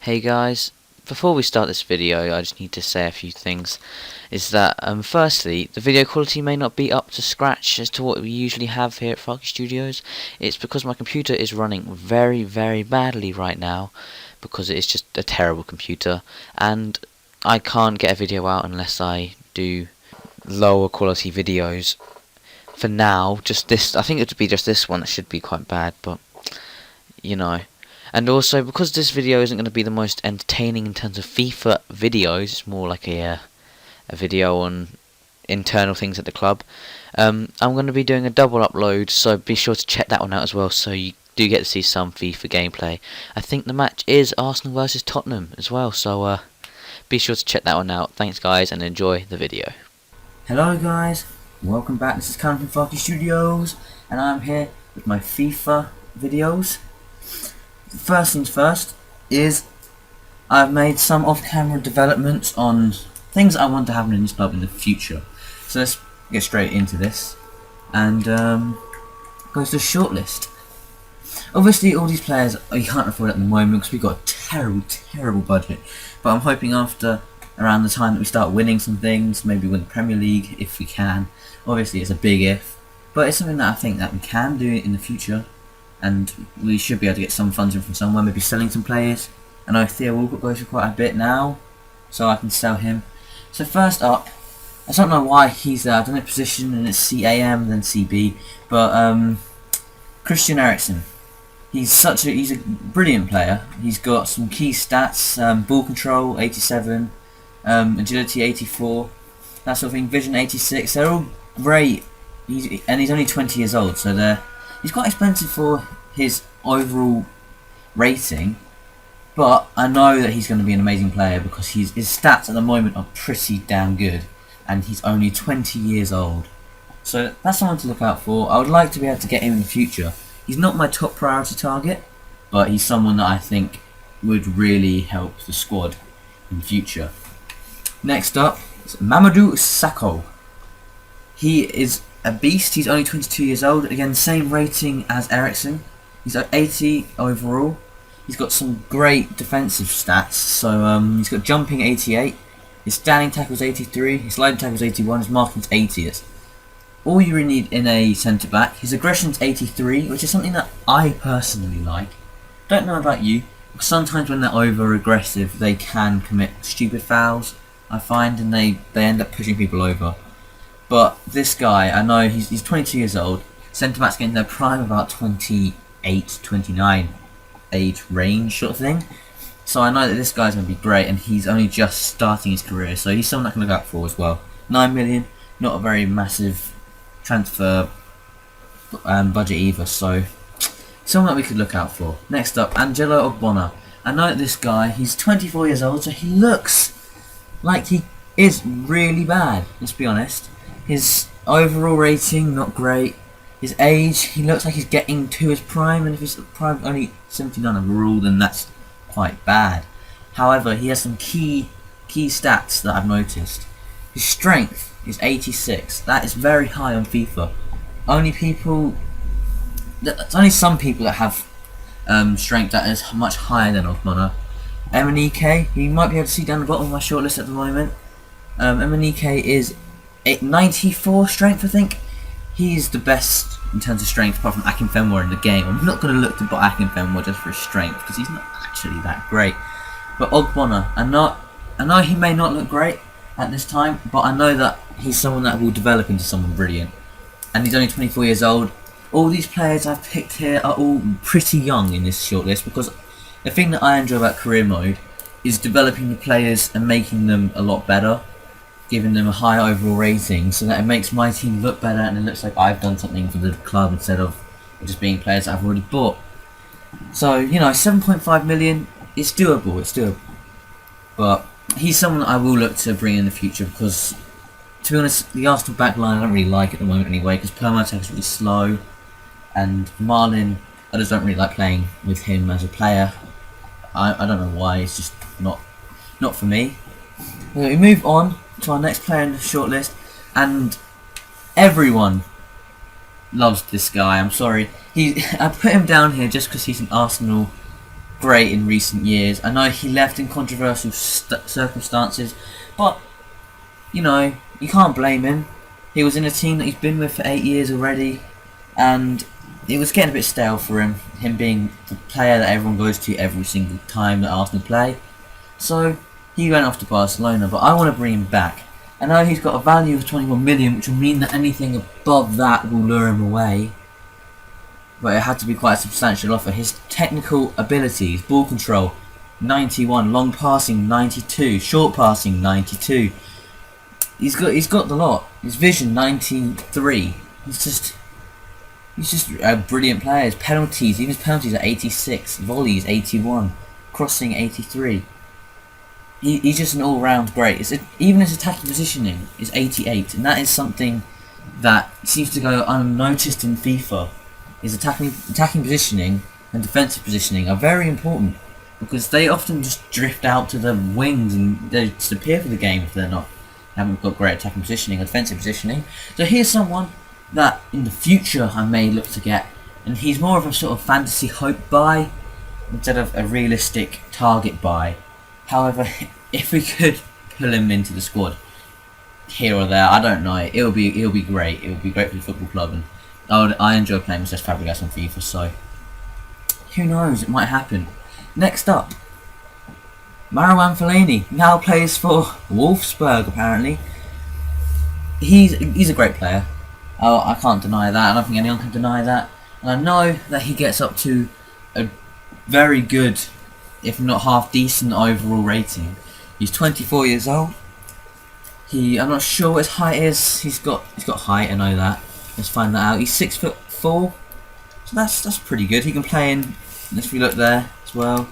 Hey guys, before we start this video I just need to say a few things. Is that firstly, the video quality may not be up to scratch as to what we usually have here at Farky Studios. It's because my computer is running very badly right now, because it's just a terrible computer, and I can't get a video out unless I do lower quality videos. For now, just this, I think it would be just this one that should be quite bad, but you know. And also, because this video isn't going to be the most entertaining in terms of FIFA videos, it's more like a video on internal things at the club, I'm going to be doing a double upload, so be sure to check that one out as well, so you do get to see some FIFA gameplay. I think the match is Arsenal versus Tottenham as well, so be sure to check that one out. Thanks guys, and enjoy the video. Hello guys, welcome back. This is Callum from Farky Studios, and I'm here with my FIFA videos. First things first is I've made some off-camera developments on things I want to happen in this club in the future. So let's get straight into this and go to the shortlist. Obviously all these players you can't afford at the moment because we've got a terrible budget, but I'm hoping after around the time that we start winning some things, maybe win the Premier League if we can. Obviously it's a big if, but it's something that I think that we can do in the future. And we should be able to get some funds in from somewhere, maybe selling some players. I know Theo Walcott goes for quite a bit now, so I can sell him. So first up, I don't know why he's there. I don't know position, and it's CAM then CB, but Christian Eriksen. He's a brilliant player. He's got some key stats: ball control 87, agility 84, that sort of thing. Vision 86. They're all great. He's only 20 years old, so he's quite expensive for his overall rating, but I know that he's going to be an amazing player because his stats at the moment are pretty damn good, and he's only 20 years old. So that's someone to look out for. I would like to be able to get him in the future. He's not my top priority target, but he's someone that I think would really help the squad in the future. Next up is Mamadou Sakho. He is a beast. He's only 22 years old. Again, same rating as Eriksen. He's at 80 overall. He's got some great defensive stats. So he's got jumping 88. His standing tackles 83. His sliding tackles 81. His marking's 80. That's all you really need in a centre back. His aggression's 83, which is something that I personally like. Don't know about you, because sometimes when they're over aggressive, they can commit stupid fouls, I find, and they end up pushing people over. But this guy, I know he's 22 years old. Centre backs getting their prime about 28, 29 age range sort of thing. So I know that this guy's going to be great, and he's only just starting his career, so he's someone I can look out for as well. 9 million, not a very massive transfer budget either, so someone that we could look out for. Next up, Angelo Ogbonna. I know that this guy, he's 24 years old, so he looks like he is really bad, let's be honest. His overall rating, not great. His age, he looks like he's getting to his prime, and if his prime only 79 overall, then that's quite bad. However, he has some key stats that I've noticed. His strength is 86. That is very high on FIFA. It's only some people that have strength that is much higher than Ogbonna. M&EK, you might be able to see down the bottom of my shortlist at the moment. M&EK is 94 strength, I think. He's the best in terms of strength apart from Akinfenwa in the game. I'm not going to look to buy Akinfenwa just for his strength because he's not actually that great. But Ogbonna, I know he may not look great at this time, but I know that he's someone that will develop into someone brilliant. And he's only 24 years old. All these players I've picked here are all pretty young in this shortlist, because the thing that I enjoy about career mode is developing the players and making them a lot better, giving them a higher overall rating, so that it makes my team look better and it looks like I've done something for the club instead of just being players that I've already bought. So, you know, 7.5 million, it's doable. But he's someone that I will look to bring in the future because, to be honest, the Arsenal backline I don't really like at the moment anyway, because Permatek is really slow, and Marlin, I just don't really like playing with him as a player. I don't know why, it's just not for me. We move on to our next player in the shortlist, and everyone loves this guy. I'm sorry, I put him down here just because he's an Arsenal great in recent years. I know he left in controversial circumstances, but you know, you can't blame him. He was in a team that he's been with for 8 years already, and it was getting a bit stale for him. Him being the player that everyone goes to every single time that Arsenal play. So he went off to Barcelona, but I want to bring him back. I know he's got a value of 21 million, which will mean that anything above that will lure him away. But it had to be quite a substantial offer. His technical abilities, ball control, 91, long passing, 92, short passing, 92. He's got the lot. His vision, 93. He's just a brilliant player. His penalties, even his penalties are 86, volleys 81, crossing 83. He's just an all-round great. Even his attacking positioning is 88, and that is something that seems to go unnoticed in FIFA. His attacking positioning and defensive positioning are very important, because they often just drift out to the wings and they disappear for the game if they haven't got great attacking positioning or defensive positioning. So here's someone that in the future I may look to get, and he's more of a sort of fantasy hope buy instead of a realistic target buy. However, if we could pull him into the squad here or there, I don't know, it'll be great. It'll be great for the football club, and I enjoy playing with Fabregas on FIFA, so who knows, it might happen. Next up, Marouane Fellaini now plays for Wolfsburg. Apparently, he's a great player. Oh, I can't deny that. I don't think anyone can deny that. And I know that he gets up to a very good, if not half decent, overall rating. He's 24 years old. I'm not sure what his height is. He's got height. I know that. Let's find that out. He's 6'4", so that's pretty good. He can play in. If we look there as well,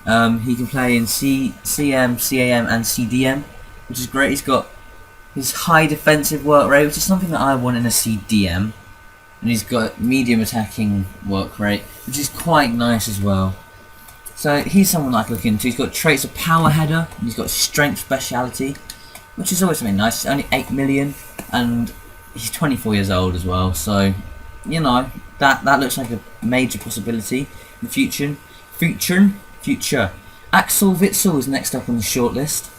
he can play in CM, CAM, and CDM, which is great. He's got his high defensive work rate, which is something that I want in a CDM, and he's got medium attacking work rate, which is quite nice as well. So he's someone I can look into. He's got traits of power header, and he's got strength speciality, which is always something nice. It's only 8 million, and he's 24 years old as well. So, you know, that looks like a major possibility in the future. Axel Witsel is next up on the shortlist.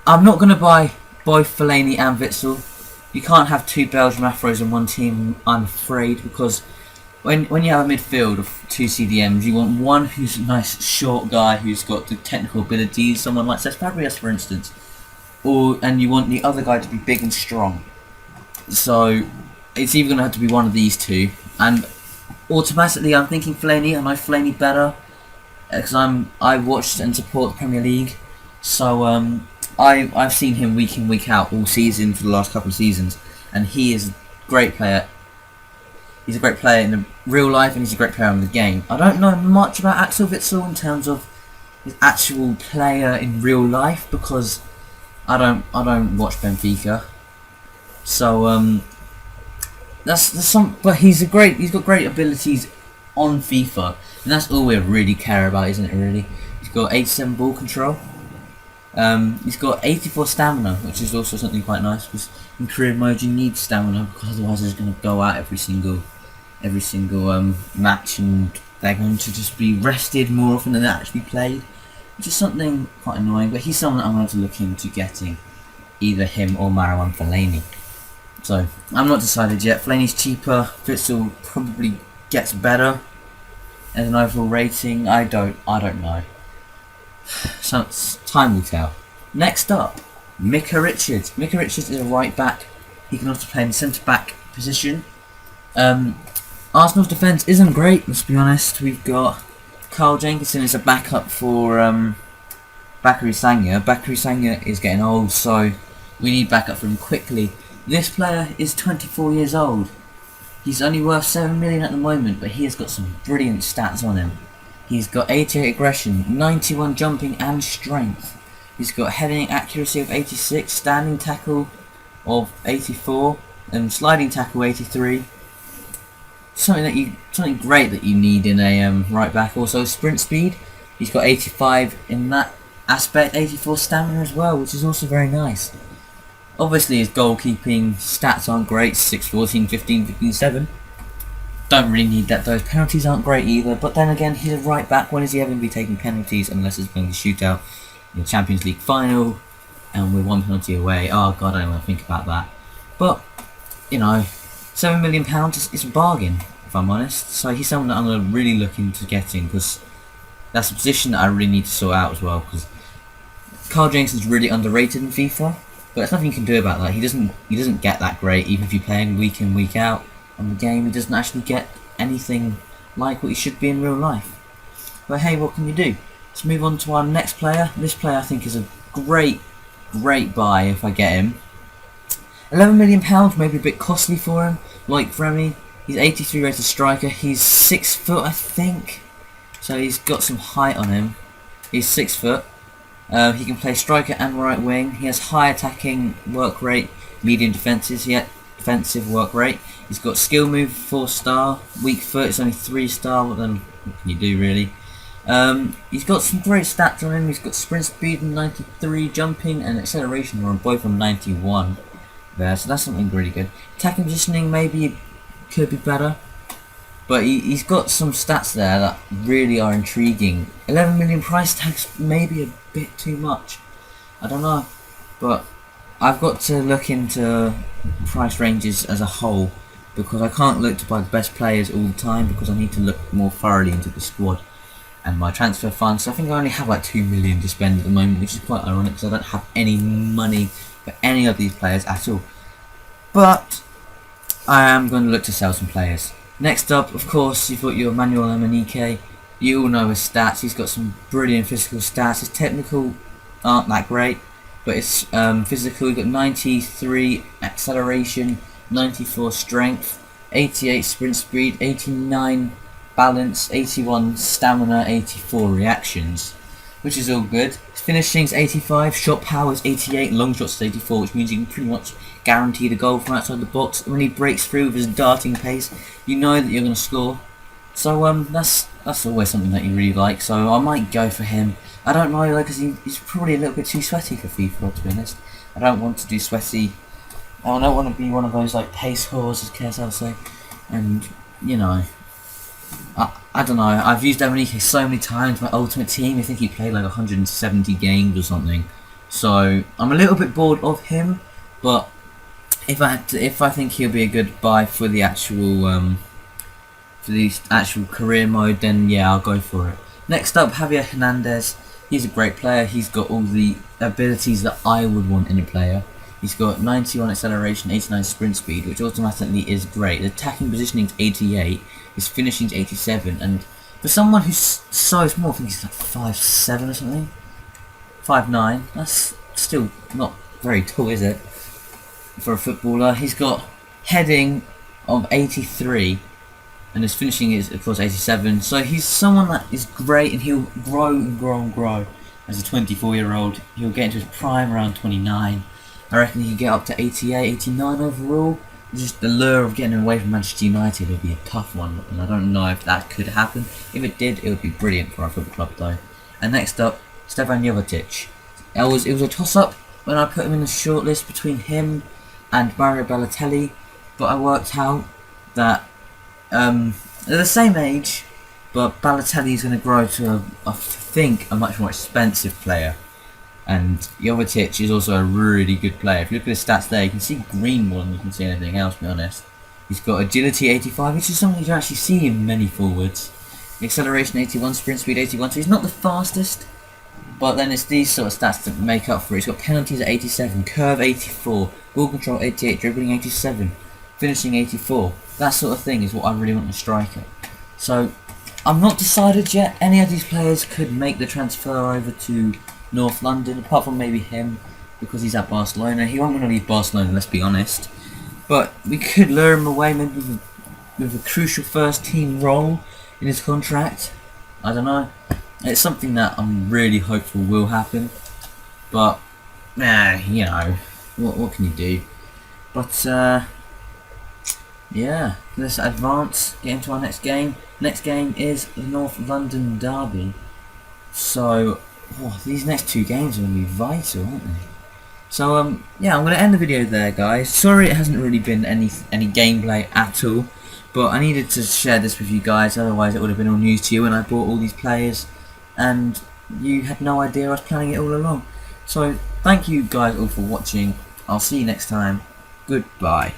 I'm not going to buy both Fellaini and Witsel. You can't have two Belgian Afros in one team, I'm afraid, because when you have a midfield of two CDMs, you want one who's a nice short guy who's got the technical abilities, someone like Cesc Fabregas for instance, and you want the other guy to be big and strong. So it's either going to have to be one of these two, and automatically I'm thinking Fellaini. I know Fellaini better because I watched and support the Premier League, so I've seen him week in week out all season for the last couple of seasons, and he is a great player. He's a great player in the real life, and he's a great player in the game. I don't know much about Axel Witsel in terms of his actual player in real life because I don't watch Benfica. So that's some, but he's got great abilities on FIFA, and that's all we really care about, isn't it? Really, he's got 87 ball control. He's got 84 stamina, which is also something quite nice because in career mode you need stamina because otherwise they're just going to go out every single match, and they're going to just be rested more often than they actually played, which is something quite annoying. But he's someone I'm going to look into getting, either him or Marouane Fellaini. So I'm not decided yet. Fellaini's cheaper. Witsel probably gets better as an overall rating. I don't know. So time will tell. Next up, Micah Richards. Micah Richards is a right back. He can also play in the centre back position. Arsenal's defence isn't great, let's be honest. We've got Carl Jenkinson as a backup for Bakary Sagna. Bakary Sagna is getting old, so we need backup for him quickly. This player is 24 years old. He's only worth 7 million at the moment, but he has got some brilliant stats on him. He's got 88 aggression, 91 jumping and strength. He's got heading accuracy of 86, standing tackle of 84, and sliding tackle 83. Something great that you need in a right back. Also sprint speed. He's got 85 in that aspect, 84 stamina as well, which is also very nice. Obviously his goalkeeping stats aren't great, 6, 14, 15, 15, 7. Don't really need that. Those penalties aren't great either. But then again, he's a right back. When is he ever going to be taking penalties unless it's going to be shootout in the Champions League final and we're one penalty away? Oh god, I don't want to think about that. But you know, £7 million is a bargain, if I'm honest. So he's someone that I'm going to really look into getting, because that's a position that I really need to sort out as well. Because Carl Jameson's really underrated in FIFA, but there's nothing you can do about that. He doesn't get that great, even if you play him week in, week out on the game. He doesn't actually get anything like what he should be in real life. But hey, what can you do? Let's move on to our next player. This player I think is a great buy if I get him. £11 million, maybe a bit costly for him. Like Remy, he's 83 rated striker. He's 6 foot, I think. So he's got some height on him. He's 6 foot. He can play striker and right wing. He has high attacking work rate, medium defensive work rate. He's got skill move 4-star, weak foot it's only 3-star. What then? What can you do really? He's got some great stats on him. He's got sprint speed 93, jumping and acceleration are both on 91 there, so that's something really good. Attacking positioning maybe could be better, but he's got some stats there that really are intriguing. 11 million price tags maybe a bit too much, I don't know, but I've got to look into price ranges as a whole, because I can't look to buy the best players all the time, because I need to look more thoroughly into the squad and my transfer funds. So I think I only have like 2 million to spend at the moment, which is quite ironic because I don't have any money for any of these players at all. But I am going to look to sell some players. Next up, of course, you've got your Manuel Amanike. You all know his stats. He's got some brilliant physical stats. His technical aren't that great, but it's physical. He's got 93 acceleration, 94 strength, 88 sprint speed, 89 balance, 81 stamina, 84 reactions, which is all good. His finishing's 85, shot power's 88, long shots is 84, which means you can pretty much guarantee the goal from outside the box. When he breaks through with his darting pace, you know that you're going to score. So that's always something that you really like. So I might go for him. I don't know, because he's probably a little bit too sweaty for FIFA, to be honest. I don't want to do sweaty. I don't want to be one of those like pace whores, as KSL say. And you know, I don't know. I've used Dominique so many times. My ultimate team, I think he played like 170 games or something. So I'm a little bit bored of him. But if I think he'll be a good buy for the actual career mode, then yeah, I'll go for it. Next up, Javier Hernandez. He's a great player. He's got all the abilities that I would want in a player. He's got 91 acceleration, 89 sprint speed, which automatically is great. The attacking positioning is 88, his finishing is 87, and for someone who's so small, I think he's like 5'7" or something, 5'9", that's still not very tall, is it, for a footballer? He's got heading of 83, and his finishing is of course 87, so he's someone that is great, and he'll grow and grow and grow as a 24-year-old. He'll get into his prime around 29. I reckon he could get up to 88, 89 overall. Just the lure of getting away from Manchester United would be a tough one, and I don't know if that could happen. If it did, it would be brilliant for our football club though. And next up, Stefan Jovetic. It was a toss-up when I put him in the shortlist between him and Mario Balotelli, but I worked out that they're the same age, but Balotelli is going to grow to I think a much more expensive player. And Jovetic is also a really good player. If you look at his stats there, you can see green more than you can see anything else, to be honest. He's got agility 85, which is something you don't actually see in many forwards. Acceleration 81, sprint speed 81, so he's not the fastest, but then it's these sort of stats that make up for it. He's got penalties at 87, curve 84, ball control 88, dribbling 87, finishing 84. That sort of thing is what I really want in a striker. So, I'm not decided yet. Any of these players could make the transfer over to North London, apart from maybe him, because he's at Barcelona. He won't want to leave Barcelona, let's be honest. But we could lure him away maybe with a crucial first team role in his contract. I don't know. It's something that I'm really hopeful will happen. But, you know, what can you do? But, yeah, let's advance, get into our next game. Next game is the North London Derby. So, these next two games are going to be vital, aren't they? So, yeah, I'm going to end the video there, guys. Sorry it hasn't really been any gameplay at all, But I needed to share this with you guys, otherwise it would have been all news to you when I bought all these players and you had no idea I was planning it all along. So thank you guys all for watching. I'll see you next time. Goodbye.